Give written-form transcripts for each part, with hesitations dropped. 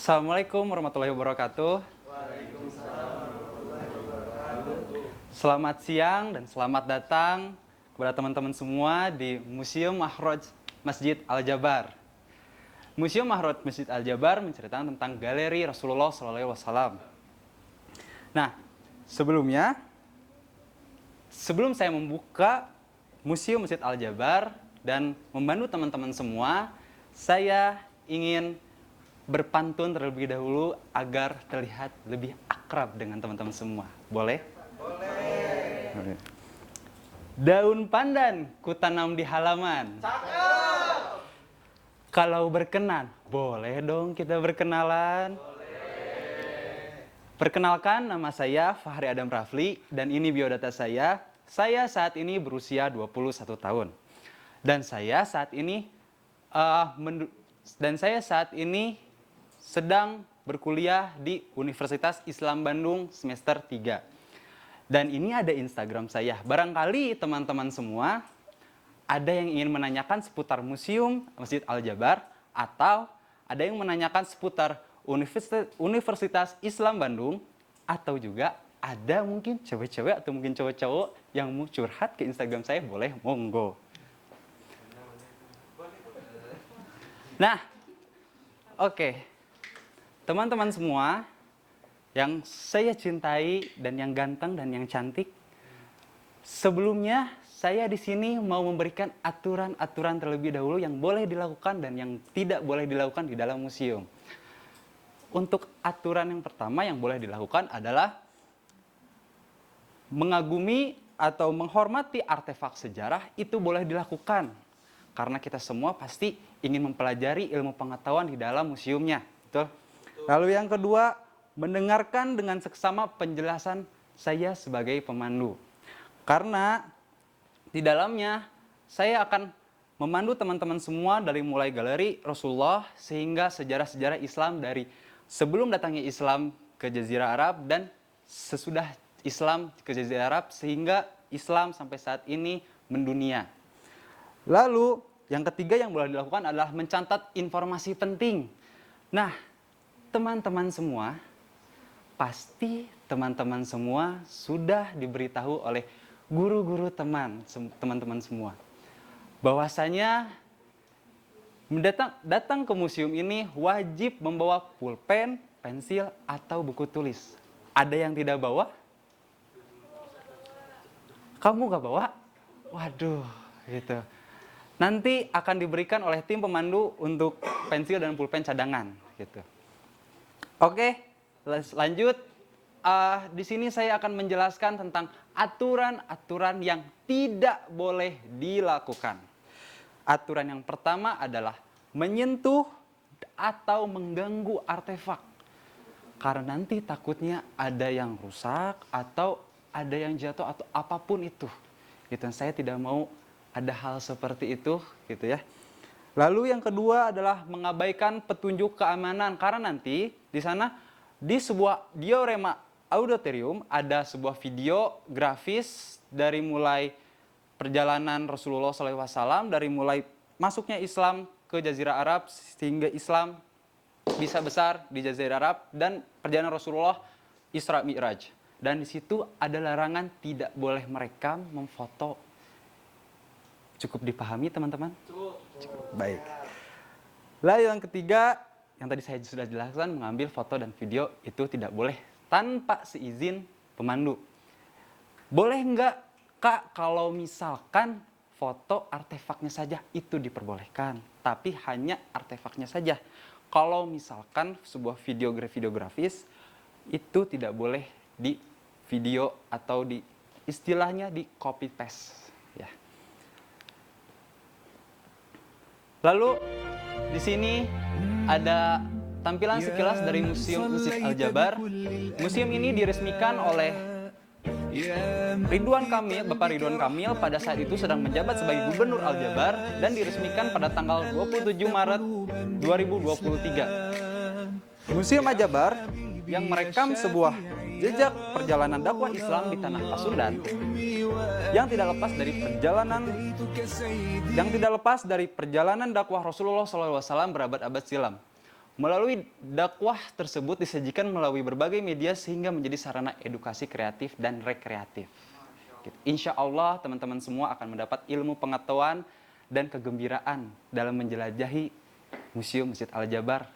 Assalamualaikum warahmatullahi wabarakatuh. Selamat siang dan selamat datang kepada teman-teman semua di Museum Mahroj Masjid Al-Jabar. Museum Mahroj Masjid Al-Jabar menceritakan tentang galeri Rasulullah SAW. Nah, sebelum saya membuka Museum Masjid Al-Jabar dan membantu teman-teman semua, saya ingin berpantun terlebih dahulu agar terlihat lebih akrab dengan teman-teman semua. Boleh? Boleh. Daun pandan kutanam di halaman. Cakep! Kalau berkenan, boleh dong kita berkenalan. Boleh. Perkenalkan, nama saya Fahri Adam Rafli dan ini biodata saya. Saya saat ini berusia 21 tahun. Dan saya saat ini sedang berkuliah di Universitas Islam Bandung semester 3. Dan ini ada Instagram saya. Barangkali teman-teman semua ada yang ingin menanyakan seputar Museum Masjid Al-Jabar atau ada yang menanyakan seputar Universitas Islam Bandung atau juga ada mungkin cewek-cewek atau mungkin cowok-cowok yang mau curhat ke Instagram saya, boleh, monggo. Nah, oke. Teman-teman semua yang saya cintai dan yang ganteng dan yang cantik, sebelumnya saya di sini mau memberikan aturan-aturan terlebih dahulu yang boleh dilakukan dan yang tidak boleh dilakukan di dalam museum. Untuk aturan yang pertama yang boleh dilakukan adalah mengagumi atau menghormati artefak sejarah, itu boleh dilakukan. Karena kita semua pasti ingin mempelajari ilmu pengetahuan di dalam museumnya. Betul? Lalu yang kedua, mendengarkan dengan seksama penjelasan saya sebagai pemandu. Karena di dalamnya saya akan memandu teman-teman semua dari mulai galeri Rasulullah sehingga sejarah-sejarah Islam dari sebelum datangnya Islam ke Jazirah Arab dan sesudah Islam ke Jazirah Arab sehingga Islam sampai saat ini mendunia. Lalu yang ketiga yang boleh dilakukan adalah mencatat informasi penting. Nah, teman-teman semua, pasti teman-teman semua sudah diberitahu oleh guru-guru teman-teman semua bahwasanya datang ke museum ini wajib membawa pulpen, pensil, atau buku tulis. Ada yang tidak bawa? Kamu gak bawa? Waduh, gitu. Nanti akan diberikan oleh tim pemandu untuk pensil dan pulpen cadangan, gitu. Oke, lanjut. Di sini saya akan menjelaskan tentang aturan-aturan yang tidak boleh dilakukan. Aturan yang pertama adalah menyentuh atau mengganggu artefak. Karena nanti takutnya ada yang rusak atau ada yang jatuh atau apapun itu. Gitu. Saya tidak mau ada hal seperti itu, gitu ya. Lalu yang kedua adalah mengabaikan petunjuk keamanan karena nanti di sana di sebuah diorama auditorium ada sebuah video grafis dari mulai perjalanan Rasulullah SAW dari mulai masuknya Islam ke Jazirah Arab sehingga Islam bisa besar di Jazirah Arab dan perjalanan Rasulullah Isra Mi'raj. Dan di situ ada larangan tidak boleh merekam, memfoto. Cukup dipahami teman-teman? Cukup. Baik. Lalu yang ketiga, yang tadi saya sudah jelaskan, mengambil foto dan video itu tidak boleh tanpa seizin pemandu. Boleh enggak, Kak, kalau misalkan foto artefaknya saja itu diperbolehkan, tapi hanya artefaknya saja. Kalau misalkan sebuah videografis itu tidak boleh di video atau di istilahnya di copy paste, ya. Lalu di sini ada tampilan sekilas dari Museum Masjid Al-Jabar. Museum ini diresmikan oleh Bapak Ridwan Kamil pada saat itu sedang menjabat sebagai Gubernur Al-Jabar dan diresmikan pada tanggal 27 Maret 2023. Museum Al-Jabar yang merekam sebuah jejak perjalanan dakwah Islam di tanah Pasundan yang tidak lepas dari perjalanan dakwah Rasulullah SAW berabad-abad silam. Melalui dakwah tersebut disajikan melalui berbagai media sehingga menjadi sarana edukasi kreatif dan rekreatif. Insya Allah teman-teman semua akan mendapat ilmu pengetahuan dan kegembiraan dalam menjelajahi Museum Masjid Al-Jabar.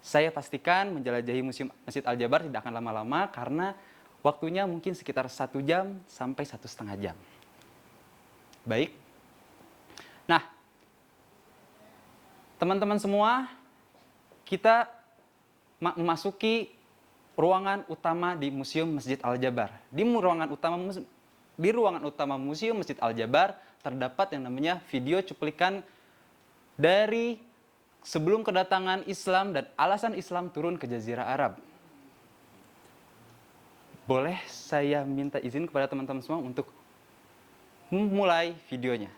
Saya pastikan menjelajahi Museum Masjid Al-Jabar tidak akan lama-lama karena waktunya mungkin sekitar 1 jam sampai 1,5 jam. Baik. Nah, teman-teman semua, kita memasuki ruangan utama di Museum Masjid Al-Jabar. Di ruangan utama Museum Masjid Al-Jabar terdapat yang namanya video cuplikan dari sebelum kedatangan Islam dan alasan Islam turun ke Jazirah Arab. Boleh saya minta izin kepada teman-teman semua untuk memulai videonya?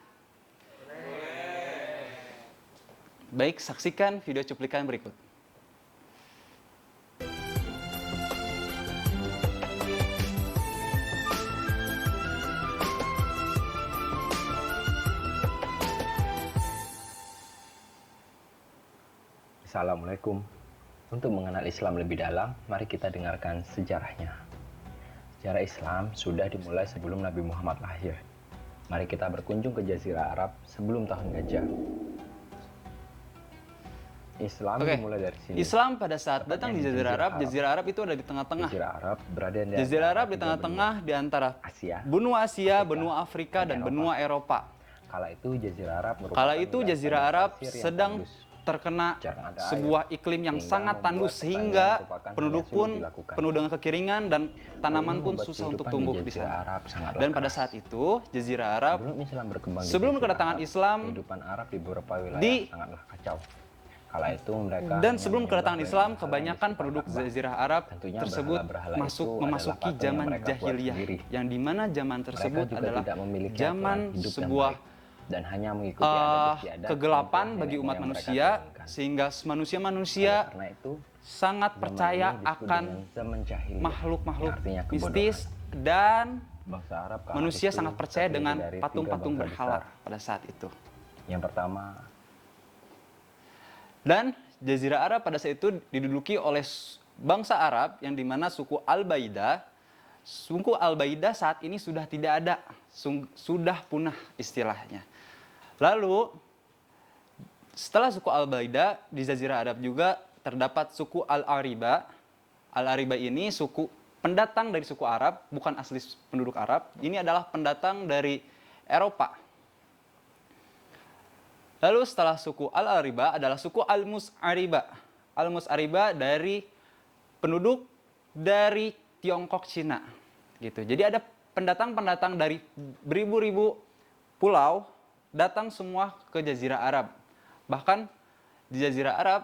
Baik, saksikan video cuplikan berikut. Assalamualaikum. Untuk mengenal Islam lebih dalam, mari kita dengarkan sejarahnya. Sejarah Islam sudah dimulai sebelum Nabi Muhammad lahir. Mari kita berkunjung ke Jazirah Arab sebelum tahun gajah. Islam dimulai dari sini. Islam pada saat datang di Jazirah Arab, Jazirah Arab itu ada di tengah-tengah. Jazirah Arab berada di Jazirah Arab di tengah-tengah di antara benua Asia, benua Afrika, dan benua Eropa. Kala itu Jazirah Arab sedang terkena sebuah iklim yang sangat tandus sehingga penduduk pun penuh dengan kekeringan dan tanaman pun susah untuk tumbuh di sana. Dan pada saat itu Jazirah Arab sebelum kedatangan Islam kehidupan Arab di beberapa wilayah sangatlah kacau. Kala itu mereka dan sebelum kedatangan Islam kebanyakan penduduk Jazirah Arab tersebut memasuki zaman jahiliyah yang dimana zaman tersebut adalah zaman sebuah dan hanya mengikuti adat istiadat kegelapan bagi umat manusia sehingga manusia sangat percaya akan makhluk-makhluk mistis dan manusia sangat percaya dengan patung-patung berhala pada saat itu. Yang pertama, dan Jazirah Arab pada saat itu diduduki oleh bangsa Arab yang dimana suku Al-Baidah. Suku Al-Baidah saat ini sudah tidak ada, sudah punah istilahnya. Lalu setelah suku Al-Baidah di Jazirah Arab juga terdapat suku Al-Ariba. Al-Ariba ini suku pendatang dari suku Arab, bukan asli penduduk Arab. Ini adalah pendatang dari Eropa. Lalu setelah suku Al-Ariba adalah suku Al-Mus'ariba. Al-Mus'ariba dari penduduk dari Tiongkok, Cina. Gitu. Jadi ada pendatang-pendatang dari beribu-ribu pulau datang semua ke Jazirah Arab. Bahkan di Jazirah Arab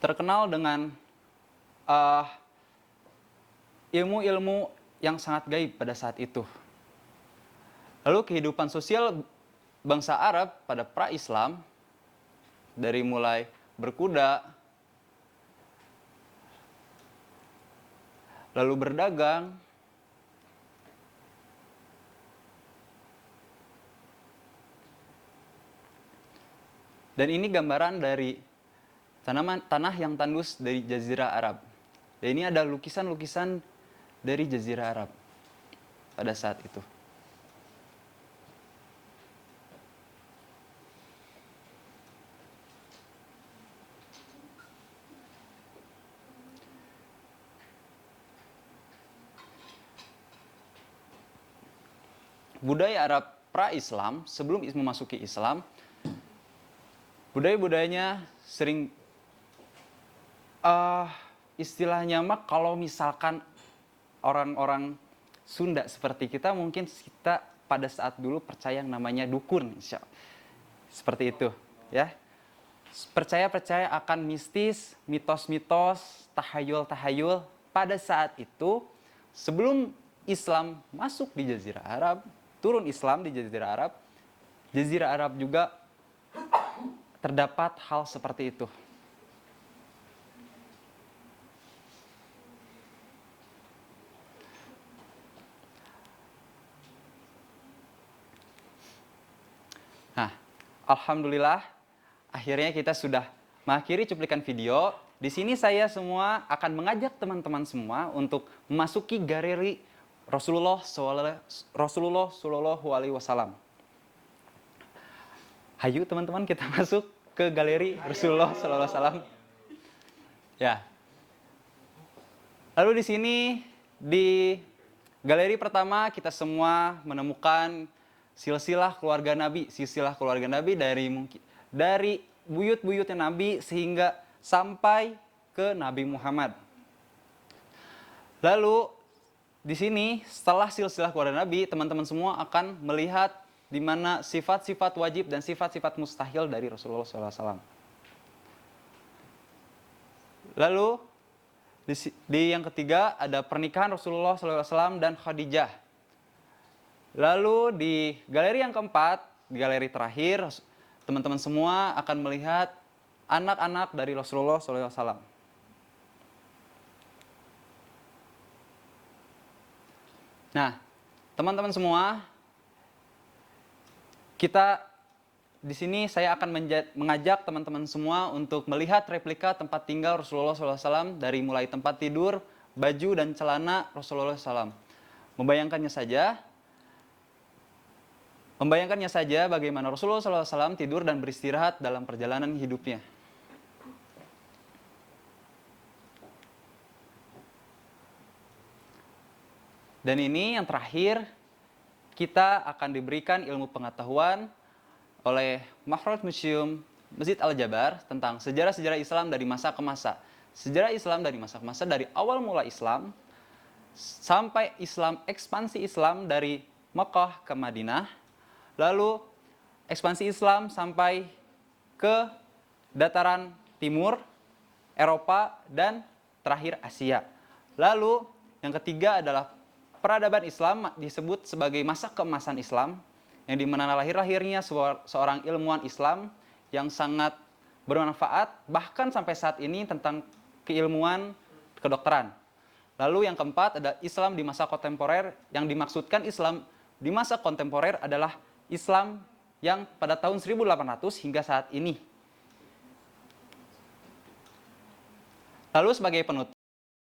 terkenal dengan ilmu-ilmu yang sangat gaib pada saat itu. Lalu kehidupan sosial bangsa Arab pada pra-Islam dari mulai berkuda, lalu berdagang, dan ini gambaran dari tanah yang tandus dari Jazirah Arab. Dan ini ada lukisan-lukisan dari Jazirah Arab pada saat itu. Budaya Arab pra-Islam, sebelum memasuki Islam, budaya-budayanya sering istilahnya mah kalau misalkan orang-orang Sunda seperti kita, mungkin kita pada saat dulu percaya yang namanya dukun, seperti itu, ya. Percaya akan mistis, mitos-mitos, tahayul-tahayul. Pada saat itu, sebelum Islam masuk di Jazirah Arab, turun Islam di Jazirah Arab juga terdapat hal seperti itu. Nah, alhamdulillah akhirnya kita sudah mengakhiri cuplikan video. Di sini saya semua akan mengajak teman-teman semua untuk memasuki galeri Rasulullah Shallallahu Alaihi Wasallam. Hayu teman-teman, kita masuk ke galeri Rasulullah Shallallahu Alaihi Wasallam. Ya. Lalu di sini di galeri pertama kita semua menemukan silsilah keluarga Nabi, dari buyut-buyutnya Nabi sehingga sampai ke Nabi Muhammad. Lalu di sini setelah silsilah keluarga Nabi, teman-teman semua akan melihat di mana sifat-sifat wajib dan sifat-sifat mustahil dari Rasulullah SAW. Lalu di yang ketiga ada pernikahan Rasulullah SAW dan Khadijah. Lalu di galeri yang keempat, di galeri terakhir, teman-teman semua akan melihat anak-anak dari Rasulullah SAW. Nah, teman-teman semua, di sini saya akan mengajak teman-teman semua untuk melihat replika tempat tinggal Rasulullah SAW dari mulai tempat tidur, baju, dan celana Rasulullah SAW. Membayangkannya saja bagaimana Rasulullah SAW tidur dan beristirahat dalam perjalanan hidupnya. Dan ini yang terakhir, kita akan diberikan ilmu pengetahuan oleh Makhraj Museum Masjid Al-Jabar tentang sejarah-sejarah Islam dari masa ke masa. Sejarah Islam dari masa ke masa, dari awal mula Islam sampai ekspansi Islam dari Mekah ke Madinah, lalu ekspansi Islam sampai ke dataran timur, Eropa, dan terakhir Asia. Lalu yang ketiga adalah peradaban Islam, disebut sebagai masa keemasan Islam, yang dimana lahirnya seorang ilmuwan Islam yang sangat bermanfaat, bahkan sampai saat ini tentang keilmuan kedokteran. Lalu yang keempat adalah Islam di masa kontemporer, yang dimaksudkan Islam di masa kontemporer adalah Islam yang pada tahun 1800 hingga saat ini. Lalu sebagai penutup,